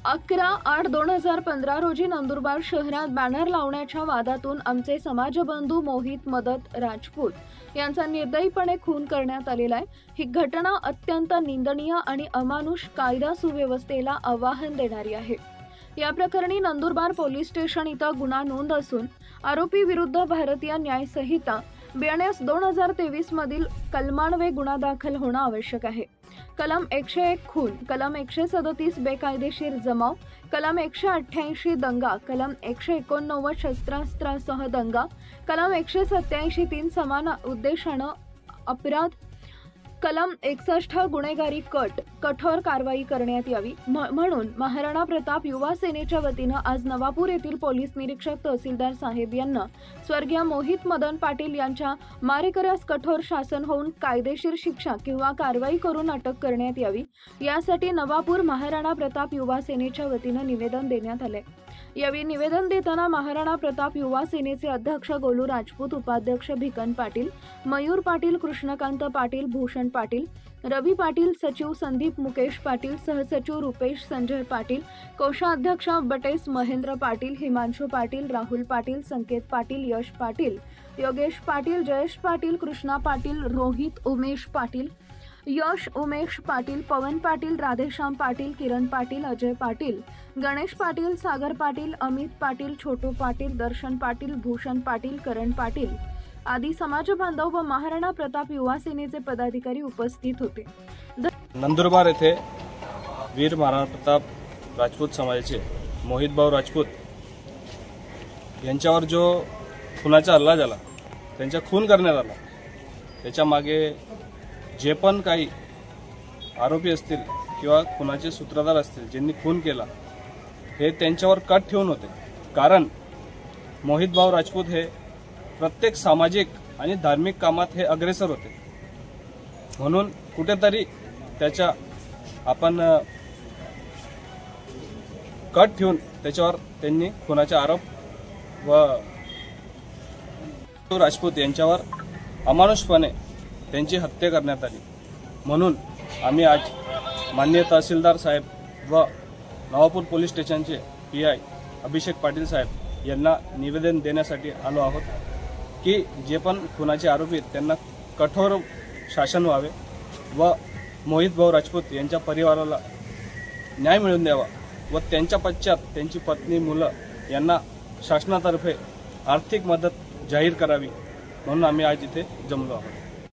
11/8/2015 रोजी नंदुरबार शहरात बॅनर लावण्याच्या वादातून आमचे समाजबंधू मोहित मदत राजपूत यांचा निर्दयीपणे खून करण्यात आलेला आहे। ही घटना अत्यंत निंदनीय आणि अमानुष कायदा सुव्यवस्थेला आव्हान देणारी आहे। या प्रकरणी नंदुरबार पोलीस स्टेशन इथं गुन्हा नोंद असून आरोपी विरुद्ध भारतीय न्याय संहिता BNS 2023 मधील कलमान्वये गुन्हा दाखल होणं आवश्यक आहे। कलम 101 खून, कलम 137 बेकायदेशीर जमाव, कलम 188 दंगा, कलम 189 शस्त्रास्त्रासह दंगा, कलम 187 3 समान उद्देशानं अपराध, कलम 61 गुन्हेगारी कट कठोर कारवाई करण्यात यावी म्हणून महाराणा प्रताप युवा सेनेच्या वतीनं आज नवापूर येथील पोलीस निरीक्षक तहसीलदार साहेब यांना स्वर्गीय मोहित मदन पाटील यांच्या मारेकऱ्यास कठोर शासन होऊन कायदेशीर शिक्षा किंवा कारवाई करून अटक करण्यात यावी यासाठी नवापूर महाराणा प्रताप युवा सेनेच्या वतीनं निवेदन देण्यात आले। यावेळी निवेदन देताना महाराणा प्रताप युवा सेनेचे अध्यक्ष गोलू राजपूत, उपाध्यक्ष भिकन पाटील, मयूर पाटील, कृष्णकांत पाटील, भूषण पाटील, रवी पाटील, सचिव संदीप मुकेश पाटील, सहसचिव रुपेश संजय पाटील, कोषाध्यक्ष बटेस महेंद्र पाटील, हिमांशु पाटील, राहुल पाटील, संकेत पाटील, यश पाटील, योगेश पाटील, जयेश पाटील, कृष्णा पाटील, रोहित उमेश पाटील, यश उमेश पाटील, पवन पाटील, राधेश्याम पाटील, किरण पाटील, अजय पाटील, गणेश पाटील, सागर पाटील, अमित पाटील, छोटू पाटील, दर्शन पाटील, भूषण पाटील, करण पाटील आदी समाज बांधव व महाराणा प्रताप युवा सेनेचे पदाधिकारी उपस्थित होते। नंदुरबार येथे वीर महाराणा प्रताप राजपूत समाजाचे मोहित भाऊ राजपूत यांच्यावर जो खुनाचा हल्ला झाला, त्यांचा खून करण्यात आला, त्याच्या मागे जे पण काही आरोपी असतील किंवा खुनाचे सूत्रधार असतील ज्यांनी खून केला, हे त्यांच्यावर कट ठेवून होते। कारण मोहित भाऊ राजपूत हे प्रत्येक सामाजिक आणि धार्मिक कामात हे अग्रेसर होते, म्हणून कुठेतरी त्याच्या आपण कट ठेवून त्याच्यावर त्यांनी खुनाचे आरोप व राजपूत यांच्यावर अमानुषपणे त्यांची हत्या करण्यात आली। म्हणून आम्ही आज माननीय तहसीलदार साहेब व नवापूर पोलीस स्टेशनचे PI अभिषेक पाटील साहेब यांना निवेदन देण्यासाठी आलो आहोत की जे पण खुनाचे आरोपी आहेत त्यांना कठोर शासन व्हावे व मोहित भाऊ राजपूत यांच्या परिवाराला न्याय मिळवून द्यावा व त्यांच्या पश्चात त्यांची पत्नी, मुलं यांना शासनातर्फे आर्थिक मदत जाहीर करावी, म्हणून आम्ही आज इथे जमलो आहोत।